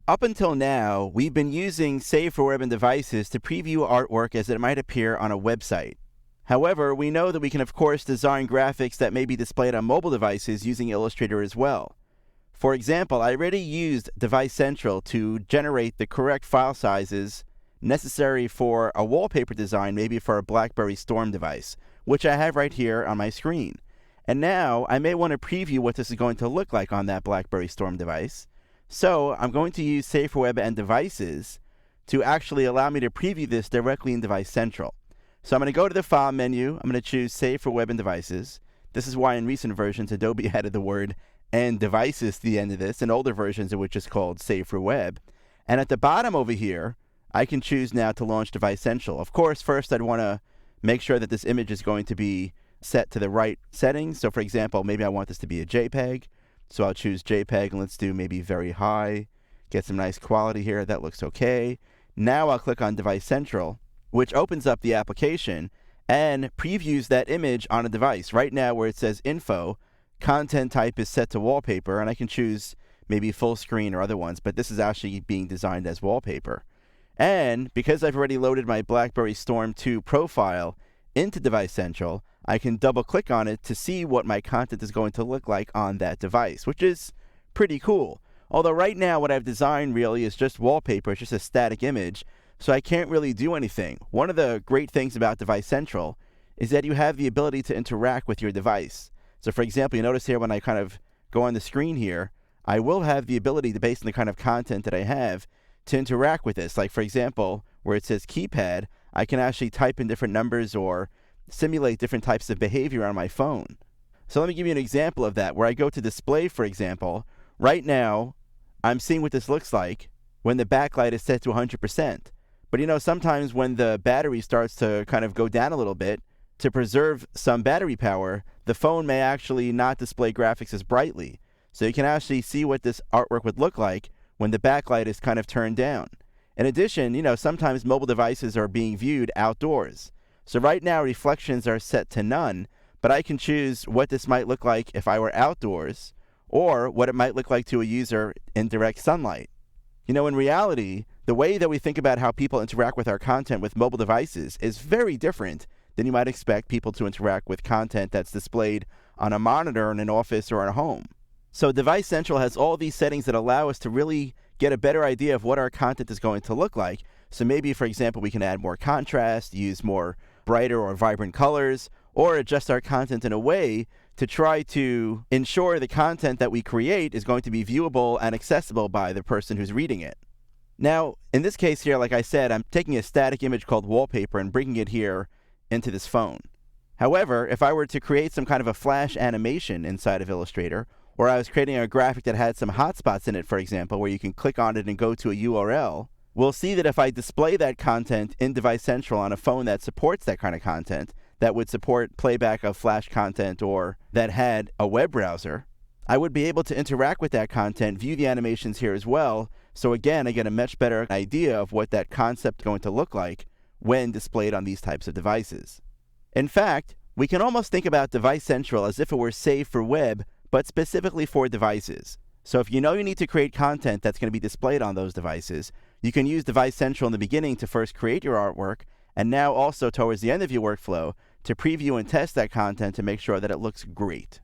Up until now, we've been using Save for Web and Devices to preview artwork as it might appear on a website. However, we know that we can of course design graphics that may be displayed on mobile devices using Illustrator as well. For example, I already used Device Central to generate the correct file sizes necessary for a wallpaper design, maybe for a BlackBerry Storm device, which I have right here on my screen. And now I may want to preview what this is going to look like on that BlackBerry Storm device. So I'm going to use Save for Web and Devices to actually allow me to preview this directly in Device Central. So I'm going to go to the File menu. I'm going to choose Save for Web and Devices. This is why in recent versions Adobe added the word and devices to the end of this. In older versions it was just called Save for Web. And at the bottom over here, I can choose now to launch Device Central. Of course, first I'd want to make sure that this image is going to be set to the right settings. So for example, maybe I want this to be a JPEG. So I'll choose JPEG and let's do maybe very high. Get some nice quality here. That looks okay. Now I'll click on Device Central, which opens up the application and previews that image on a device. Right now where it says Info, content type is set to wallpaper, and I can choose maybe full screen or other ones, but this is actually being designed as wallpaper. And because I've already loaded my BlackBerry Storm 2 profile into Device Central, I can double click on it to see what my content is going to look like on that device, which is pretty cool. Although right now what I've designed really is just wallpaper, it's just a static image, so I can't really do anything. One of the great things about Device Central is that you have the ability to interact with your device. So for example, you notice here when I kind of go on the screen here, I will have the ability to, based on the kind of content that I have, to interact with this. Like for example, where it says keypad, I can actually type in different numbers or simulate different types of behavior on my phone. So let me give you an example of that. Where I go to display, for example, right now I'm seeing what this looks like when the backlight is set to 100%. But you know, sometimes when the battery starts to kind of go down a little bit, to preserve some battery power, the phone may actually not display graphics as brightly. So you can actually see what this artwork would look like when the backlight is kind of turned down. In addition, you know, sometimes mobile devices are being viewed outdoors. So right now reflections are set to none, but I can choose what this might look like if I were outdoors, or what it might look like to a user in direct sunlight. You know, in reality, the way that we think about how people interact with our content with mobile devices is very different than you might expect people to interact with content that's displayed on a monitor in an office or at home. So Device Central has all these settings that allow us to really get a better idea of what our content is going to look like. So maybe, for example, we can add more contrast, use more brighter or vibrant colors, or adjust our content in a way to try to ensure the content that we create is going to be viewable and accessible by the person who's reading it. Now, in this case here, like I said, I'm taking a static image called wallpaper and bringing it here into this phone. However, if I were to create some kind of a flash animation inside of Illustrator, or I was creating a graphic that had some hotspots in it, for example, where you can click on it and go to a URL, we'll see that if I display that content in Device Central on a phone that supports that kind of content, that would support playback of flash content or that had a web browser, I would be able to interact with that content, view the animations here as well. So again, I get a much better idea of what that concept is going to look like when displayed on these types of devices. In fact, we can almost think about Device Central as if it were Save for Web, but specifically for devices. So if you know you need to create content that's going to be displayed on those devices, you can use Device Central in the beginning to first create your artwork, and now also towards the end of your workflow to preview and test that content to make sure that it looks great.